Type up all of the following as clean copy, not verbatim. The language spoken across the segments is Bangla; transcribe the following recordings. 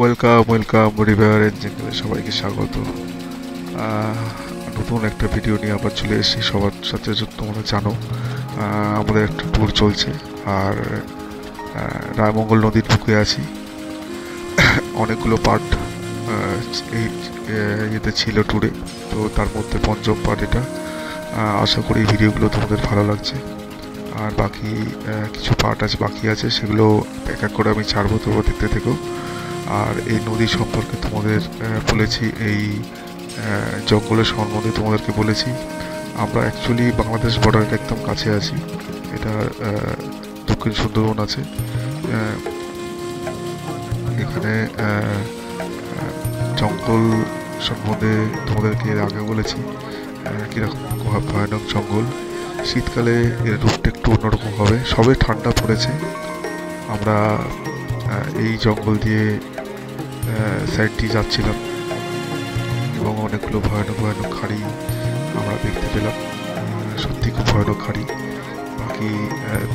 ওয়েলকাম রিভার এঞ্জেলে সবাইকে স্বাগত। নতুন একটা ভিডিও নিয়ে আবার চলে এসেছি সবার সাথে। তোমরা জানো আমাদের একটা ট্যুর চলছে, আর রায়মঙ্গল নদীর বুকে আছি। অনেকগুলো পার্ট এই ইয়েতে ছিল ট্যুরে, তো তার মধ্যে পঞ্চম পার্ট এটা। আশা করি ভিডিওগুলো তোমাদের ভালো লাগছে, আর বাকি কিছু পার্ট বাকি আছে, সেগুলো এক এক করে আমি ছাড়বো, তোমরা দেখতে থেকো। আর এই নদী সম্পর্কে তোমাদের বলেছি, এই জঙ্গলের সম্বন্ধে তোমাদেরকে বলেছি। আমরা অ্যাকচুয়ালি বাংলাদেশ বর্ডারের একদম কাছে আছি। এটা দক্ষিণ সুন্দরবন আছে এখানে। জঙ্গল সম্বন্ধে তোমাদেরকে এর আগে বলেছি, কীরকম ভয়ানক জঙ্গল। শীতকালে এর রূপটা একটু অন্যরকম হবে। সবে ঠান্ডা পড়েছে, আমরা এই জঙ্গল দিয়ে সাইড দিয়ে যাচ্ছিলাম এবং অনেকগুলো ভয়ানক খাড়ি আমরা দেখতে পেলাম। সত্যি খুব ভয়ানক খাড়ি। বাকি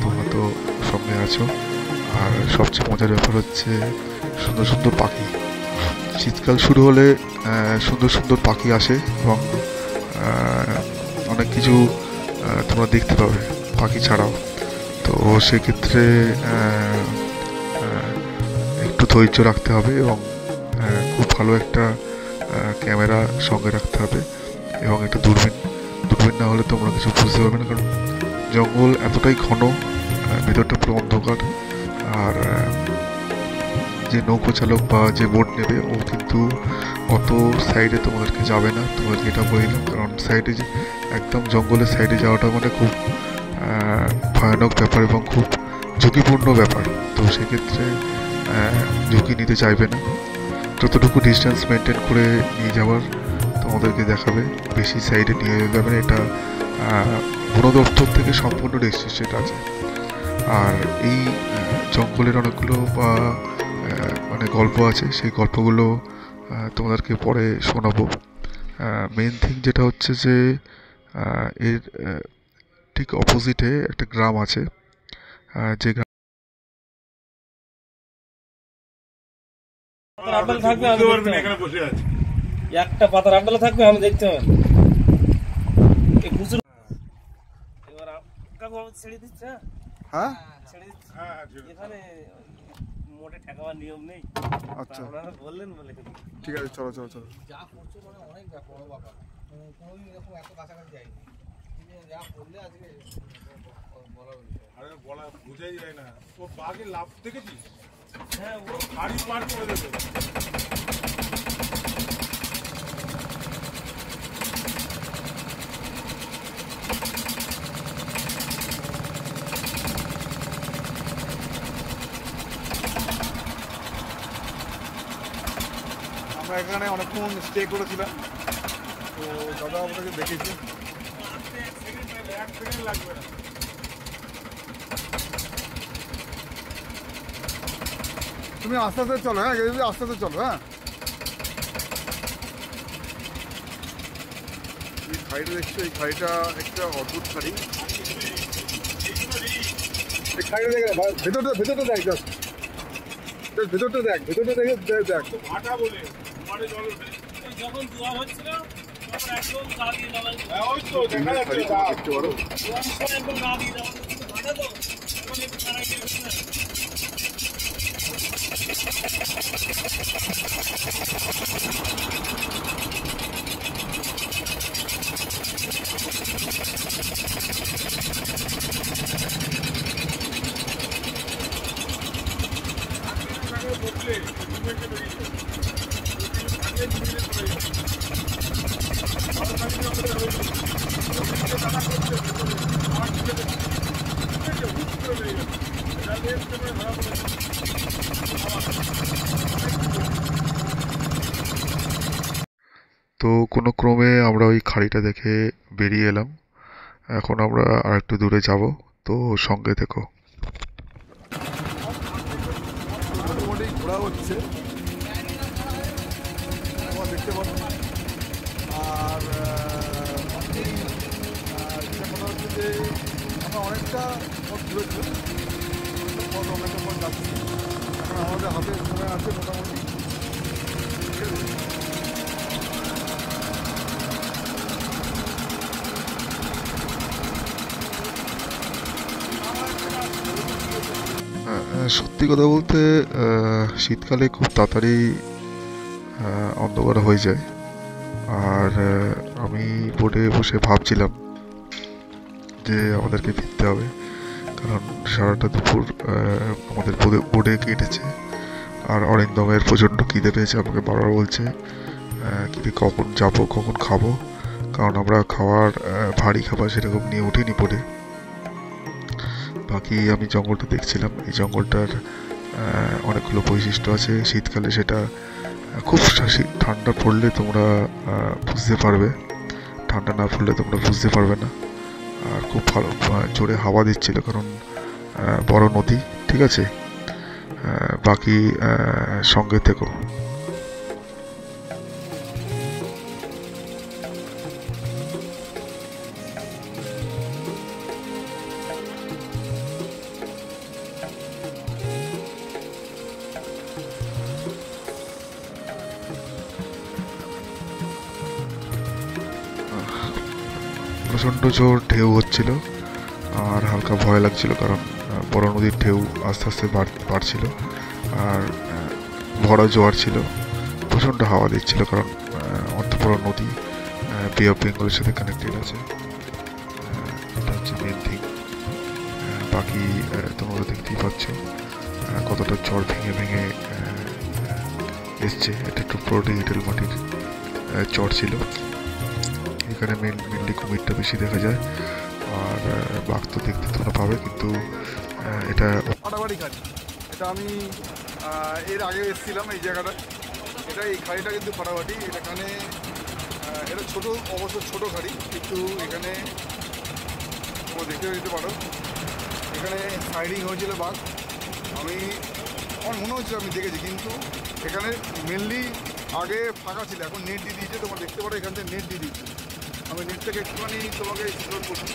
তোমরা তো সঙ্গে আছো। আর সবচেয়ে মজার ব্যাপার হচ্ছে সুন্দর পাখি। শীতকাল শুরু হলে সুন্দর পাখি আসে এবং অনেক কিছু তোমরা দেখতে পাবে পাখি ছাড়াও। তো সেক্ষেত্রে একটু ধৈর্য রাখতে হবে এবং খুব ভালো একটা ক্যামেরা সঙ্গে রাখতে হবে এবং একটা দূরবীন না হলে তোমরা কিছু বুঝতে পারবে না, কারণ জঙ্গল এতটাই ঘন, ভেতরটা পুরো অন্ধকার। আর যে নৌকো চালক বা যে বোট নেবে ও কিন্তু অত সাইডে তোমাদেরকে যাবে না, তোমাদেরকে এটা বলে দিলাম। কারণ সাইডে যে একদম জঙ্গলের সাইডে যাওয়াটা মানে খুব ভয়ানক ব্যাপার এবং খুব ঝুঁকিপূর্ণ ব্যাপার। তো সেক্ষেত্রে ঝুঁকি নিতে চাইবে না। যতটুকু ডিস্টেন্স মেনটেন করে নিয়ে যাওয়ার তোমাদেরকে দেখাবে, বেশি সাইডে নিয়ে যাবে না। এটা বন দপ্তর থেকে সম্পূর্ণ রেস্ট্রিক্টেড আছে। আর এই জঙ্গলের অনেকগুলো মানে গল্প আছে, সেই গল্পগুলো তোমাদেরকে পরে শোনাবো। মেন থিং যেটা হচ্ছে যে এর ঠিক অপোজিটে একটা গ্রাম আছে, যে একটা পাতার আড্ডালে থাকবে, আমি দেখতে হবে। এবার কাকু ছেড়ে দিচ্ছে। হ্যাঁ, এখানে মোটে ঠেকাবার নিয়ম নেই। আচ্ছা, আপনারা বললেন বলে ঠিক আছে, চলো। যা করছো মানে অনেক বড় ব্যাপার, কোনোদিন এরকম এত কাছাকাছি যায়নি। যা করলে আজকে বলা বোঝাই যায় না। ও বাঘে লাভ দেখেছিস? হ্যাঁ, ও গাড়ি পার করে দেবে। আমরা এখানে অনেকক্ষণ স্টে করেছিলাম, তো দাদা আপনাকে দেখেছি। এক সেকেন্ড লাগবে না। তুমি আস্তে চলো। হ্যাঁ, আস্তে চলো। হ্যাঁ, এই খাড়িটা দেখছো, এই খাড়িটা একটা অদ্ভুত খাড়ি। এই খাড়িটা দেখে ভেতরটা দেখ, ভেতরটা দেখে দেখ। ভাটা বলে মানে জল যখন জোয়ার হচ্ছিল তখন একদম গা দিয়ে যাওয়া, ওই তো দেখা যাচ্ছে দেখতে পারো। একদম গা দিয়ে যাওয়া ভাটা, তো এখন একটু খারাপ হচ্ছে। তো কোনো ক্রমে আমরা ওই খাড়িটা দেখে বেরিয়ে এলাম। এখন আমরা আর একটু দূরে যাব, তো সঙ্গে থেকো। মোটামুটি ঘোরা হচ্ছে, দেখতে পাবো। আর কথা হচ্ছে যে আমরা অনেকটা পথ ঘুরেছি, অনেকটা পথ যাচ্ছি। এখন আমাদের হাতে সময় আছে মোটামুটি সত্যি কথা বলতে শীতকালে খুব তাড়াতাড়ি অন্ধকার হয়ে যায়। আর আমি বোটে বসে ভাবছিলাম যে আমাদেরকে ফিরতে হবে, কারণ সারাটা দুপুর আমাদের বোটে কেটেছে। আর অরিন্দমের প্রচণ্ড খিদে পেয়েছে, আমাকে বারবার বলছে খিদে কখন যাবো কখন খাবো, কারণ আমরা খাওয়ার ভারী খাবার সেরকম নিয়ে উঠিনি বোটে। বাকি আমি জঙ্গলটা দেখছিলাম, এই জঙ্গলটার অনেকগুলো বৈশিষ্ট্য আছে। শীতকালে সেটা খুব ঠান্ডা পড়লে তোমরা বুঝতে পারবে, ঠান্ডা না পড়লে তোমরা বুঝতে পারবে না। আর খুব ভালো জোরে হাওয়া দিচ্ছিল, কারণ বড় নদী। ঠিক আছে, বাকি সঙ্গে থেকো। প্রচণ্ড জোর ঢেউ হচ্ছিল আর হালকা ভয় লাগছিল, কারণ বড় নদীর ঢেউ আস্তে আস্তে বাড়ছিল আর ভরা জোয়ার ছিল। প্রচণ্ড হাওয়া দিচ্ছিল, কারণ অত বড় নদী বে অফ বেঙ্গলের সাথে কানেক্টেড আছে। এটা হচ্ছে মেন থিং। বাকি তোমরা দেখতেই পাচ্ছ কতটা চর ভেঙে ভেঙে এসছে। এটা একটু পুরোটাই এঁটেল মাটির চর ছিল। এখানে মেনলি কুমিরটা বেশি দেখা যায়, আর বাঘ তো দেখতে তোমরা পাবে, কিন্তু এটা ফাটাফাটি খাড়ি। এটা আমি এর আগে এসেছিলাম এই জায়গাটায়। এই খাড়িটা কিন্তু ফাটাফাটি। এখানে এটা ছোটো, অবশ্য ছোটো খাড়ি, কিন্তু এখানে তোমরা দেখতে দিতে পারো। এখানে সাইডিং হয়েছিল বাঘ, আমার মনে হচ্ছে আমি দেখেছি, কিন্তু এখানে মেনলি আগে ফাঁকা ছিল, এখন নেট দিয়ে দিয়েছে। তোমরা দেখতে পারো এখান থেকে নেট দিয়ে দিয়েছে। আমি নেট থেকে একটুখানি তোমাকে এক্সপ্লোর করছি।